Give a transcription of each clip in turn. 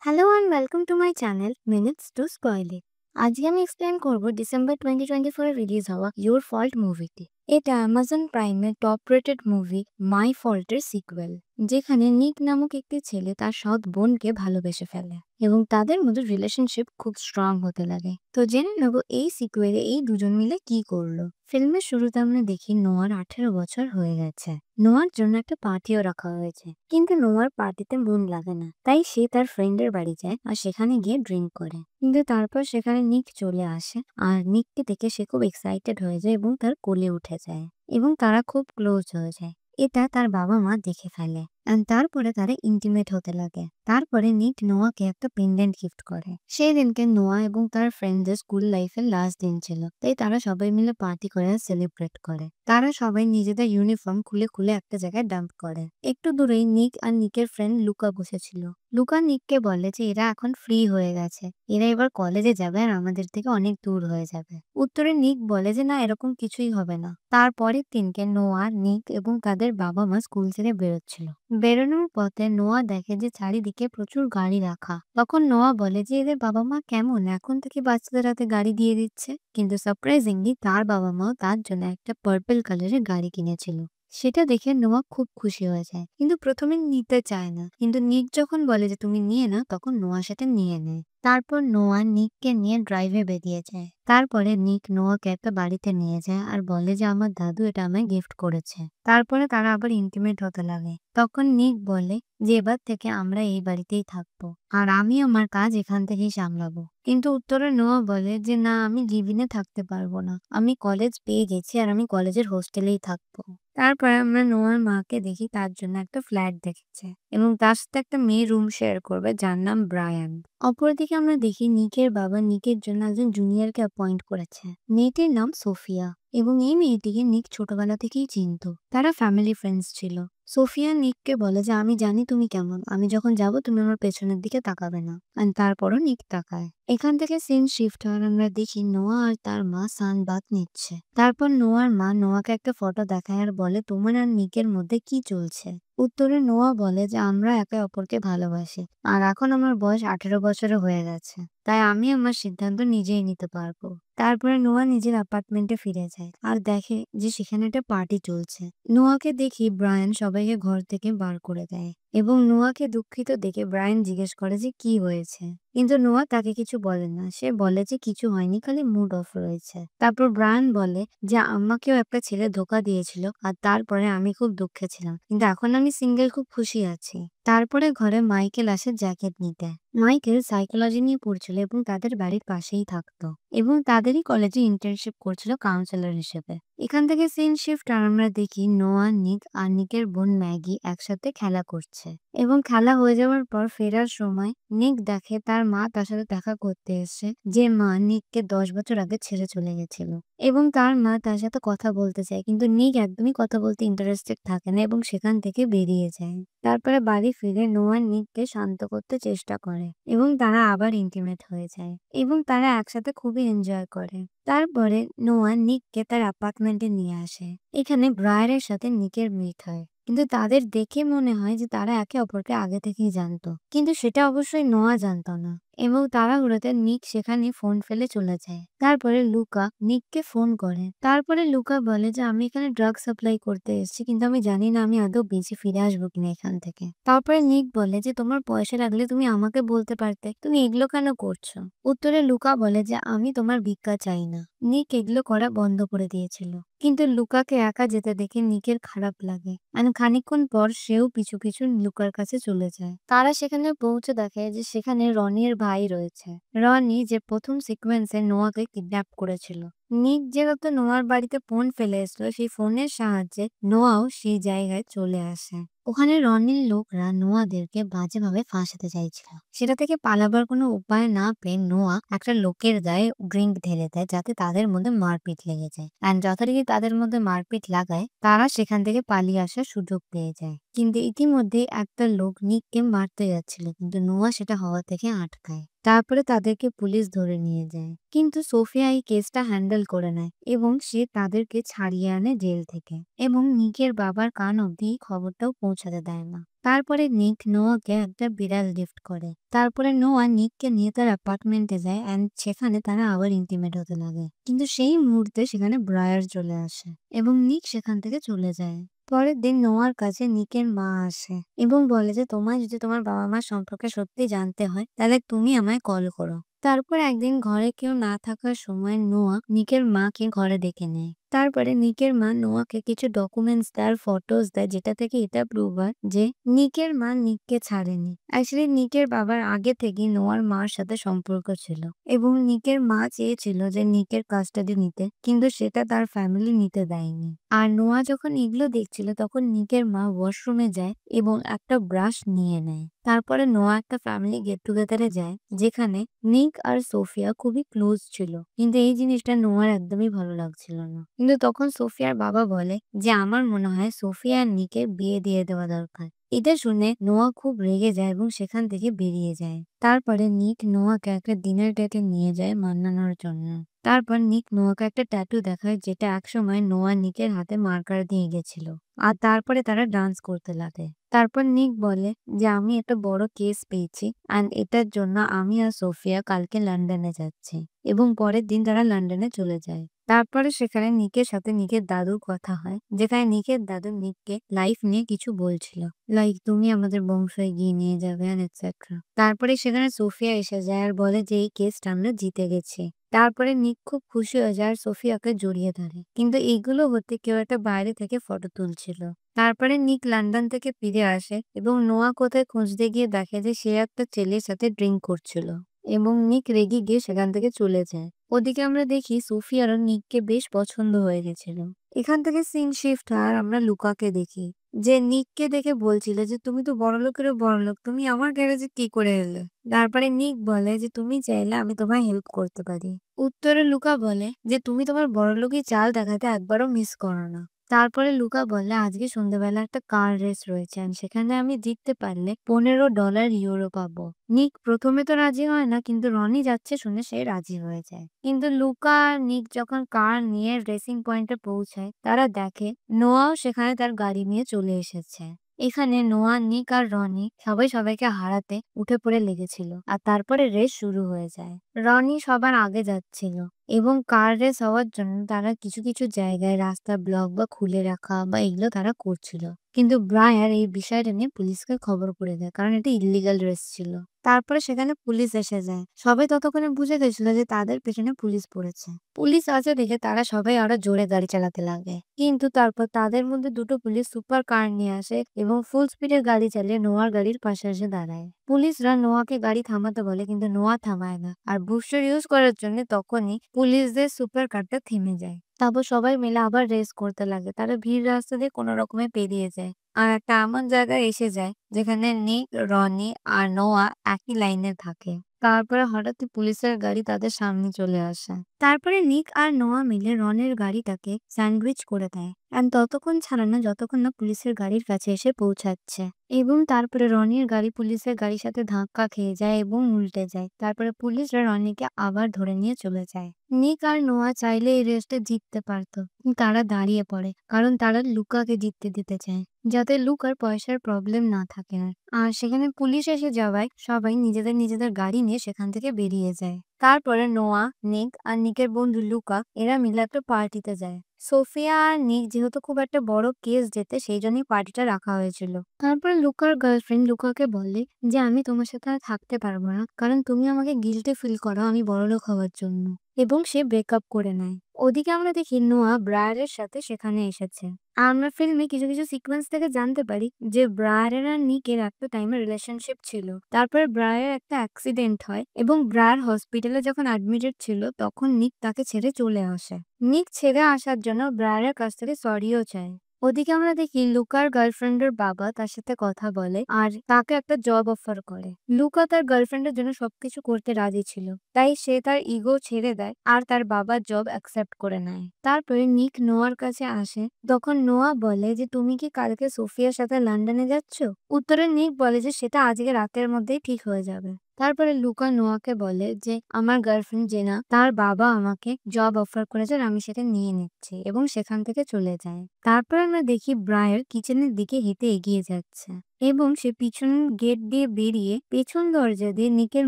Hello and welcome to my channel minutes to spoil it. আজকে আমি explain করব December 2024 release হওয়া your fault মুভিটি। এটা অ্যামাজন প্রাইমের টপ রেটেড মুভি মাই ফল্টের সিকুয়েল, যেখানে নিক নামক একটি ছেলে তার সৎ বোনকে ভালোবেসে ফেলে এবং তাদের মধ্যে রিলেশনশিপ খুব স্ট্রং হতে লাগে। তো জেনে নেব এই সিকুয়েলে এই দুজন মিলে কি করলো। ফিল্মের শুরুতে আমরা দেখি নোয়ার 18 বছর হয়ে গেছে। নোয়ার জন্য একটা পার্টিও রাখা হয়েছে, কিন্তু নোয়ার পার্টিতে মন লাগে না, তাই সে তার ফ্রেন্ডের বাড়ি যায় আর সেখানে গিয়ে ড্রিঙ্ক করে। কিন্তু তারপর সেখানে নিক চলে আসে আর নিককে দেখে সে খুব এক্সাইটেড হয়ে যায় এবং তার কোলে উঠে যায় এবং তারা খুব ক্লোজ হয়ে যায়। এটা তার বাবা মা দেখে ফেলে and তারপরে তারা ইন্টিমেট হতে লাগে। তারপরে নিক নোয়াকে একটা পেন্ডেন্ট গিফট করে। সেই দিনকে নোয়া এবং তার ফ্রেন্ডদের স্কুল লাইফের লাস্ট দিন ছিল, তাই তারা সবাই মিলে পার্টি করে সেলিব্রেট করে। তারা সবাই নিজেদের ইউনিফর্ম খুলে খুলে একটা জায়গায় ডাম্প করে। একটু দূরেই নিক আর নিকের ফ্রেন্ড লুকা বসেছিল। লুকা নিককে বলে যে এরা এখন ফ্রি হয়ে গেছে, এরা এবার কলেজে যাবে আর আমাদের থেকে অনেক দূর হয়ে যাবে। উত্তরে নিক বলে যে না, এরকম কিছুই হবে না। তারপরের দিনকে নোয়া, নিক এবং তাদের বাবা মা স্কুল থেকে বেরোচ্ছিল। বেরোনোর পথে নোয়া দেখে যে চারিদিকে প্রচুর গাড়ি রাখা। তখন নোয়া বলে যে এদের বাবা মা কেমন, এখন থেকে বাচ্চাদের হাতে গাড়ি দিয়ে দিচ্ছে। কিন্তু সারপ্রাইজিংলি তার বাবা মাও তার জন্য একটা পার্পল কালারের গাড়ি কিনেছিল। সেটা দেখে নোয়া খুব খুশি হয়ে যায়, কিন্তু প্রথমে নিতে চায় না। কিন্তু নিক যখন বলে যে তুমি নিয়ে নাও, তখন নোয়া সেটা নিয়ে নেয়। তারপর নোয়া নিককে নিয়ে ড্রাইভে বেরিয়ে যায়। তারপরে নিক নোয়াকে একটা বাড়িতে নিয়ে যায় আর বলে যে আমার দাদু এটা আমায় গিফট করেছে। তারপরে তারা আবার ইন্টিমেট হতে লাগে। তখন নিক বলে যে এবার থেকে আমরা এই বাড়িতেই থাকবো আর আমি আমার কাজ এখান থেকেই সামলাবো। কিন্তু উত্তরে নোয়া বলে যে না, আমি লিভিনে থাকতে পারবো না, আমি কলেজ পেয়ে গেছি আর আমি কলেজের হোস্টেলেই থাকবো। তারপরে আমরা নোয়ার মাকে দেখি তার জন্য একটা ফ্ল্যাট দেখেছে এবং তার সাথে একটা মেয়ে রুম শেয়ার করবে যার নাম ব্রায়ান। অপরদিকে আমরা দেখি নিকের বাবা নিকের জন্য একজন জুনিয়রকে অ্যাপয়েন্ট করেছে। মেয়েটির নাম সোফিয়া এবং এই মেয়েটিকে নিক ছোটবেলা থেকেই চিনতো। তারা ফ্যামিলি ফ্রেন্ডস ছিল। সোফিয়া নিককে বলে যে আমি জানি তুমি কেমন, আমি যখন যাব তুমি আমার পেছনের দিকে তাকাবে না। আর তারপরও নিক তাকায়। এখান থেকে সিন শিফট হয়, আমরা দেখি নোয়া আর তার মা সানবাথ নিচ্ছে। তারপর নোয়ার মা নোয়াকে একটা ফটো দেখায় আর বলে তোমার আর নিকের মধ্যে কি চলছে। উত্তরে নোয়া বলে যে আমরা একে অপরকে ভালোবাসি আর এখন আমার বয়স 18 বছরে হয়ে গেছে, তাই আমি আমার সিদ্ধান্ত নিজেই নিতে পারবো। তারপরে নোয়া নিজের অ্যাপার্টমেন্টে ফিরে যায় আর দেখে যে সেখানে একটা পার্টি চলছে। নোয়াকে দেখি ব্রায়ান সবাইকে ঘর থেকে বার করে দেয় এবং নোয়াকে দুঃখিত দেখে ব্রায়ান জিজ্ঞেস করে যে কি হয়েছে। কিন্তু নোয়া তাকে কিছু বলে না, সে বলে যে কিছু হয়নি, খালি মুড অফ রয়েছে। তারপর ব্রায়ান বলে যে আমাকেও একটা ছেলে ধোকা দিয়েছিল আর তারপরে আমি খুব দুঃখে ছিলাম, কিন্তু এখন আমি সিঙ্গেল, খুব খুশি আছি। তারপরে ঘরে মাইকেল আসে জ্যাকেট নিতে। মাইকেল সাইকোলজি নিয়ে পড়ছিল এবং তাদের বাড়ির পাশেই থাকতো এবং তাদেরই কলেজে ইন্টার্নশিপ করছিল কাউন্সিলর হিসেবে। এখান থেকে সিন শিফট আর আমরা দেখি নোয়া, নিক আর নিকের বোন ম্যাগি একসাথে খেলা করছে এবং খেলা হয়ে যাওয়ার পর ফেরার সময় নিক দেখে তার মা তার সাথে দেখা করতে এসেছে, যে মা নিককে 10 বছর আগে ছেড়ে চলে গেছিল এবং তার মা তার সাথে কথা বলতে চায়, কিন্তু নিক একদমই কথা বলতে ইন্টারেস্টেড থাকে না এবং সেখান থেকে বেরিয়ে যায়। তারপরে বাড়ি ফিরে নোয়া নিককে শান্ত করতে চেষ্টা করে এবং তারা আবার ইন্টিমেট হয়ে যায় এবং তারা একসাথে খুবই এনজয় করে। তারপরে নোয়া নিককে তার অ্যাপার্টমেন্টে নিয়ে আসে। এখানে ব্রায়ারের সাথে নিকের মিট হয়, কিন্তু তাদের দেখে মনে হয় যে তারা একে অপরকে আগে থেকেই জানতো, কিন্তু সেটা অবশ্যই নোয়া জানতো না এবং তাড়াহুড়োতে নিক সেখানে ফোন ফেলে চলে যায়। তারপরে লুকা নিককে ফোন করে। তারপরে লুকা বলে যে আমি এখানে ড্রাগ সাপ্লাই করতে এসেছি, কিন্তু আমি জানি না আমি আদৌ বেঁচে ফিরে আসবো কিনা এখান থেকে। তারপরে নিক বলে যে তোমার পয়সা লাগলে তুমি আমাকে বলতে পারতে, তুমি এগুলো কেন করছো। উত্তরে লুকা বলে যে আমি তোমার ভিক্ষা চাই না। নিক এগুলো করা বন্ধ করে দিয়েছিল, কিন্তু লুকাকে একা যেতে দেখে নিকের খারাপ লাগে আর খানিকক্ষণ পর সেও পিছু পিছু লুকার কাছে চলে যায়। তারা সেখানে পৌঁছে দেখে যে সেখানে রনির ভাই রয়েছে, রনি যে প্রথম সিকোয়েন্সে নোয়াকে কিডন্যাপ করেছিল। নিক যেহেতু নোয়ার বাড়িতে ফোন ফেলে এসলো, সেই ফোনের সাহায্যে নোয়াও সেই জায়গায় চলে আসে। ওখানে রনির লোকরা নোয়াদেরকে বাজেভাবে ফাঁসাতে চাইছিল। সেটা থেকে পালাবার কোনো উপায় না পেয়ে নোয়া একটা লোকের গায়ে ড্রিঙ্ক ঢেলে দেয় যাতে তাদের মধ্যে মারপিট লেগে যায়। অ্যান্ড যথারীতি তাদের মধ্যে মারপিট লাগায় তারা সেখান থেকে পালিয়ে আসার সুযোগ পেয়ে যায়। কিন্তু ইতিমধ্যে একটা লোক নিককে মারতে যাচ্ছিল, কিন্তু নোয়া সেটা হওয়া থেকে আটকায়। তারপরে তাদেরকে পুলিশ ধরে নিয়ে যায়, কিন্তু সোফিয়া এই কেসটা হ্যান্ডেল করে নেয় এবং সে তাদেরকে ছাড়িয়ে আনে জেল থেকে এবং নিকের বাবার কান অব্দি খবরটাও পৌঁছাতে দেয় না। তারপরে নিক নোয়াকে একটা বিড়াল গিফট করে। তারপরে নোয়া নিককে নিয়ে তার অ্যাপার্টমেন্টে যায় অ্যান্ড সেখানে তারা আবার ইন্টিমেট হতে লাগে। কিন্তু সেই মুহূর্তে সেখানে ব্রায়ার চলে আসে এবং নিক সেখান থেকে চলে যায়। পরের দিন নোয়ার কাছে নিকের মা আসে এবং বলে যে তোমায় যদি তোমার বাবা মার সম্পর্কে সত্যি জানতে হয় তাহলে তুমি আমায় কল করো। তারপর একদিন ঘরে কেউ না থাকার সময় নোয়া নিকের মাকে ঘরে ডেকে নেয়। তারপরে নিকের মা নোয়াকে কিছু ডকুমেন্টস দেয়, ফটোস দেয়, যেটা থেকে এটা প্রুভ হয় যে নিকের মা নিককে ছাড়েনি। অ্যাকচুয়ালি নিকের বাবার আগে থেকেই নোয়ার মার সাথে সম্পর্ক ছিল এবং নিকের মা চেয়েছিল যে নিকের কাস্টাডি নিতে, কিন্তু সেটা তার ফ্যামিলি নিতে দেয়নি। আর নোয়া যখন এগুলো দেখছিল তখন নিকের মা ওয়াশরুমে যায় এবং একটা ব্রাশ নিয়ে নেয়। তারপরে নোয়া একটা ফ্যামিলি গেট টুগেদারে যায় যেখানে নিক আর সোফিয়া খুবই ক্লোজ ছিল, কিন্তু এই জিনিসটা নোয়ার একদমই ভালো লাগছিল না। কিন্তু তখন সোফিয়ার বাবা বলে যে আমার মনে হয় সোফিয়া আর নিকের বিয়ে দিয়ে দেওয়া দরকার। এটা শুনে নোয়া খুব রেগে যায় এবং সেখান থেকে বেরিয়ে যায়। তারপরে নিক নোয়াকে একটা ডিনার ডেটে নিয়ে যায় মানানোর জন্য। তারপর নিক নোয়াকে একটা ট্যাটু দেখায় যেটা একসময় নোয়া নিকের হাতে মার্কার দিয়ে গেছিল। আর তারপরে তারা ডান্স করতে লাগে। তারপর নিক বলে যে আমি একটা বড় কেস পেয়েছি অ্যান্ড এটার জন্য আমি আর সোফিয়া কালকে লন্ডনে যাচ্ছি, এবং পরের দিন তারা লন্ডনে চলে যায়। তারপরে সেখানে নিকের সাথে নিকের দাদুর কথা হয়, যেখানে নিকের দাদু নিককে লাইফ নিয়ে কিছু বলছিল, লাইক তুমি আমাদের বংশ এগিয়ে নিয়ে যাবে এন্ড এটসেট্রা। তারপরে সেখানে সোফিয়া এসে যায় আর বলে যে এই কেসটা আমরা জিতে গেছি। তারপরে নিক খুব খুশি হয়ে যায় আর সোফিয়াকে জড়িয়ে ধরে, কিন্তু এইগুলো হতে কেউ একটা বাইরে থেকে ফটো তুলছিল। তারপরে নিক লন্ডন থেকে ফিরে আসে এবং নোয়া কোথায় খুঁজতে গিয়ে দেখে যে সে একটা ছেলের সাথে ড্রিঙ্ক করছিল এবং নিক রেগে গিয়ে সেখান থেকে চলে যায়। ওদিকে আমরা দেখি সোফিয়ারও নিককে বেশ পছন্দ হয়ে গেছিল। এখান থেকে সিন শিফট হয় আর আমরা লুকাকে দেখি যে নিককে দেখে বলছিল যে তুমি তো বড়লোকেরও বড়লোক, তুমি আমার গ্যারেজে কি করে এলে? তারপরে নিক বলে যে তুমি চাইলে আমি তোমায় হেল্প করতে পারি। উত্তরে লুকা বলে যে তুমি তোমার বড়লোকি চাল দেখাতে একবারও মিস করো না। তারপরে লুকা বলে আজকে সন্ধ্যাবেলা একটা কার রেস রয়েছে আর সেখানে আমি জিততে পারলে $15 ইউরো পাবো। নিক প্রথমে তো রাজি হয় না, কিন্তু রনি যাচ্ছে শুনে সে রাজি হয়ে যায়। কিন্তু লুকা আর নিক যখন কার নিয়ে রেসিং পয়েন্টে পৌঁছায় তারা দেখে নোয়াও সেখানে তার গাড়ি নিয়ে চলে এসেছে। এখানে নোয়া, নিক আর রনি সবাই সবাইকে হারাতে উঠে পড়ে লেগেছিল আর তারপরে রেস শুরু হয়ে যায়। রনি সবার আগে যাচ্ছিল এবং কার রেস হওয়ার জন্য তারা কিছু কিছু জায়গায় রাস্তা ব্লক বা খুলে রাখা বা এগুলো তারা করছিল, কিন্তু ব্রায়ার এই বিষয়টা নিয়ে পুলিশকে খবর করে দেয় কারণ এটা ইল্লিগাল রেস ছিল। তারপরে সেখানে পুলিশ এসে যায়। সবাই ততক্ষণে বুঝে গেছিল যে তাদের পেছনে পুলিশ পড়েছে। পুলিশ আসে দেখে তারা সবাই আরো জোরে গাড়ি চালাতে লাগে, কিন্তু তারপর তাদের মধ্যে দুটো পুলিশ সুপার কার নিয়ে আসে এবং ফুল স্পিডে গাড়ি চালিয়ে নোয়ার গাড়ির পাশে এসে দাঁড়ায়। পুলিশরা নোয়াকে গাড়ি থামাতে বলে কিন্তু নোয়া থামায় না আর বুস্টার ইউজ করার জন্য তখনই পুলিশদের সুপার কারটা থেমে যায়। তারপর সবাই মিলে আবার রেস করতে লাগে। তারা ভিড় রাস্তা দিয়ে কোনো রকমে পেরিয়ে যায় আর একটা এমন জায়গায় এসে যায় যেখানে নিক, রনি আর নোয়া একই লাইনে থাকে। তারপরে হঠাৎই পুলিশের গাড়ি তাদের সামনে চলে আসে। তারপরে নিক আর নোয়া মিলে রনের গাড়িটাকে স্যান্ডউইচ করে দেয় এন্ড ততক্ষণ ছাড়ানো যতক্ষণ না পুলিশের গাড়ির কাছে এসে পৌঁছাচ্ছে, এবং তারপরে রনির গাড়ি পুলিশের গাড়ির সাথে ধাক্কা খেয়ে যায় এবং উল্টে যায়। তারপরে পুলিশরা রনিকে আবার ধরে নিয়ে চলে যায়। নিক আর নোয়া চাইলে এই রেসটা জিততে পারতো, কিন্তু তারা দাঁড়িয়ে পড়ে কারণ তারা লুকাকে জিততে দিতে চায় যাতে লুকার পয়সার প্রবলেম না থাকে। আর সেখানে পুলিশ এসে যাওয়ায় সবাই নিজেদের নিজেদের গাড়ি নিয়ে সেখান থেকে বেরিয়ে যায়। তারপরে নোয়া, নিক আর নিকের বন্ধু লুকা এরা মিলে একটা পার্টিতে যায়। সোফিয়া আর নিক যেহেতু খুব একটা বড় কেস জেতে সেই জন্যই পার্টিটা রাখা হয়েছিল। তারপর লুকার গার্লফ্রেন্ড লুকাকে বলে যে আমি তোমার সাথে আর থাকতে পারবো না কারণ তুমি আমাকে গিল্টে ফিল করো আমি বড়লোক হওয়ার জন্য, এবং সে ব্রেকআপ করে নেয়। ওদিকে আমরা দেখি নোয়া ব্রায়ারের সাথে সেখানে এসেছে। আমরা ফিল্মে কিছু কিছু সিকোয়েন্স থেকে জানতে পারি যে ব্রায়ারের আর নিকের একটা টাইমে রিলেশনশিপ ছিল। তারপরে ব্রায়ার একটা অ্যাক্সিডেন্ট হয় এবং ব্রায়ার হসপিটালে যখন অ্যাডমিটেড ছিল তখন নিক তাকে ছেড়ে চলে আসে। নিক ছেড়ে আসার জন্য ব্রায়ারের কাছ থেকে সরিও চায়। ওদিকে আমরা দেখি লুকার গার্লফ্রেন্ডের বাবা তার সাথে কথা বলে আর তাকে একটা জব অফার করে। লুকা তার গার্লফ্রেন্ডের জন্য সবকিছু করতে রাজি ছিল, তাই সে তার ইগো ছেড়ে দেয় আর তার বাবার জব অ্যাকসেপ্ট করে নেয়। তারপরে নিক নোয়ার কাছে আসে, তখন নোয়া বলে যে তুমি কি কালকে সোফিয়ার সাথে লন্ডনে যাচ্ছ? উত্তরে নিক বলে যে সেটা আজকে রাতের মধ্যেই ঠিক হয়ে যাবে। তারপরে লুকা নোয়াকে বলে যে আমার গার্লফ্রেন্ড জেনা তার বাবা আমাকে জব অফার করেছে আর আমি সেটা নিয়ে নিচ্ছি এবং সেখান থেকে চলে যায়। তারপর আমরা দেখি ব্রায়ার কিচেনের দিকে হেঁটে এগিয়ে যাচ্ছে এবং সে পিছন গেট দিয়ে বেরিয়ে পেছন দরজা দিয়ে নিকের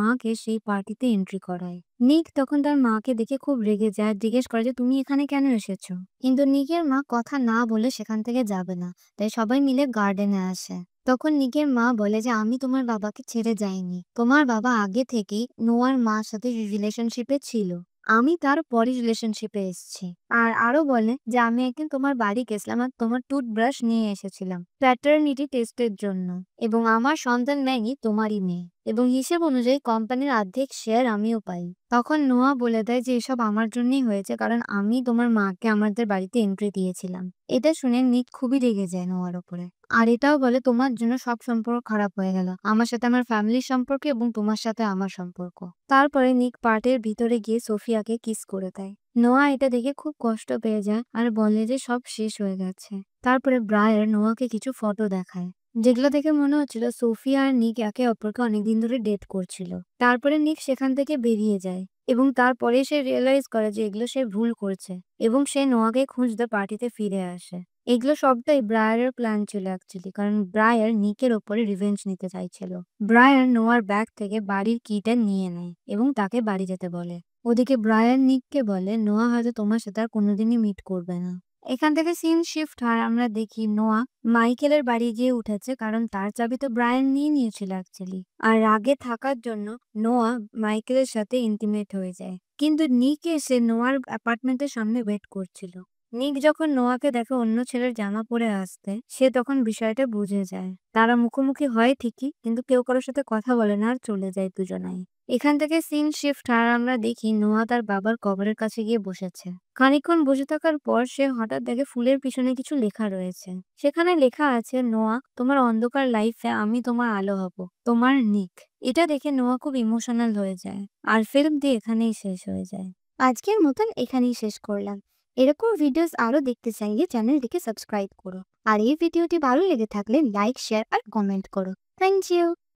মাকে সেই পার্টিতে এন্ট্রি করায়। নিক তখন তার মাকে দেখে খুব রেগে যায় আর জিজ্ঞেস করে যে তুমি এখানে কেন এসেছো, কিন্তু নিকের মা কথা না বলে সেখান থেকে যাবে না, তাই সবাই মিলে গার্ডেনে আসে। তখন নিকের মা বলে যে আমি তোমার বাবাকে ছেড়ে যাইনি, তোমার বাবা আগে থেকেই নোয়ার মার সাথে রিলেশনশিপে ছিল, আমি তার পরে রিলেশনশিপে এসেছি। আর আরো বলে যে আমি একদিন তোমার বাড়ি গেছিলাম আর তোমার টুথব্রাশ নিয়ে এসেছিলাম প্যাটার্নিটি টেস্টের জন্য, এবং আমার সন্তান ম্যাগি তোমারই মেয়ে, এবং হিসেব অনুযায়ী কোম্পানির অর্ধেক শেয়ার আমিও পাই। তখন নোয়া বলে দেয় যে এসব আমার জন্যই হয়েছে, কারণ আমি তোমার মাকে আমাদের বাড়িতে এন্ট্রি দিয়েছিলাম। এটা শুনে নিক খুবই রেগে যায় নোয়ার ওপরে, আর এটাও বলে তোমার জন্য সব সম্পর্ক খারাপ হয়ে গেল, আমার সাথে আমার ফ্যামিলির সম্পর্ক এবং তোমার সাথে আমার সম্পর্ক। তারপরে নিক পার্টের ভিতরে গিয়ে সোফিয়াকে কিস করে দেয়। নোয়া এটা দেখে খুব কষ্ট পেয়ে যায় আর বলে যে সব শেষ হয়ে গেছে। তারপরে ব্রায়ার নোয়াকে কিছু ফটো দেখায় যেগুলো দেখে মনে হচ্ছিল সোফিয়া আর নিক একে অপরকে অনেকদিন ধরে ডেট করছিল। তারপরে নিক সেখান থেকে বেরিয়ে যায় এবং তারপরে সে রিয়েলাইজ করে যে এগুলো সে ভুল করছে এবং সে নোয়াকে খুঁজতে পার্টিতে ফিরে আসে। এগুলো সবটাই ব্রায়ারের প্ল্যান ছিল অ্যাকচুয়ালি, কারণ ব্রায়ার নিকের ওপরে রিভেঞ্জ নিতে চাইছিল। ব্রায়ার নোয়ার ব্যাগ থেকে বাড়ির কিটা নিয়ে নেয় এবং তাকে বাড়ি যেতে বলে। ওদিকে ব্রায়ান নিককে বলে নোয়া হয়তো তোমার সাথে আর কোনোদিনই মিট করবে না। এখান থেকে সিন শিফট হয়, আমরা দেখি নোয়া মাইকেলের বাড়ি গিয়ে উঠেছে, কারণ তার চাবি তো ব্রায়ান নিয়ে নিয়েছিল অ্যাকচুয়ালি। আর রাগে থাকার জন্য নোয়া মাইকেলের সাথে ইন্টিমেট হয়ে যায়, কিন্তু নিক এসে নোয়ার অ্যাপার্টমেন্টের সামনে ওয়েট করছিল। নিক যখন নোয়াকে দেখে অন্য ছেলের জামা পরে আসতে, সে তখন বিষয়টা বুঝে যায়। তারা মুখোমুখি হয় ঠিকই, কিন্তু কেউ কারোর সাথে কথা বলে না আর চলে যায় দুজনাই। এখান থেকে সিন শিফট আর আমরা দেখি নোয়া তার বাবার কবরের কাছে গিয়ে বসেছে। খানিকক্ষণ বসে থাকার পর সে হঠাৎ দেখে ফুলের পিছনে কিছু লেখা রয়েছে। সেখানে লেখা আছে নোয়া তোমার অন্ধকার লাইফে আমি তোমার আলো হব, তোমার নিক। এটা দেখে নোয়া খুব ইমোশনাল হয়ে যায় আর ফিল্মটি এখানেই শেষ হয়ে যায়। আজকের মতন এখানেই শেষ করলাম। এরকম ভিডিওস আরো দেখতে চাইলে চ্যানেলটিকে সাবস্ক্রাইব করো, আর এই ভিডিওটি ভালো লেগে থাকলে লাইক শেয়ার আর কমেন্ট করো। Thank you.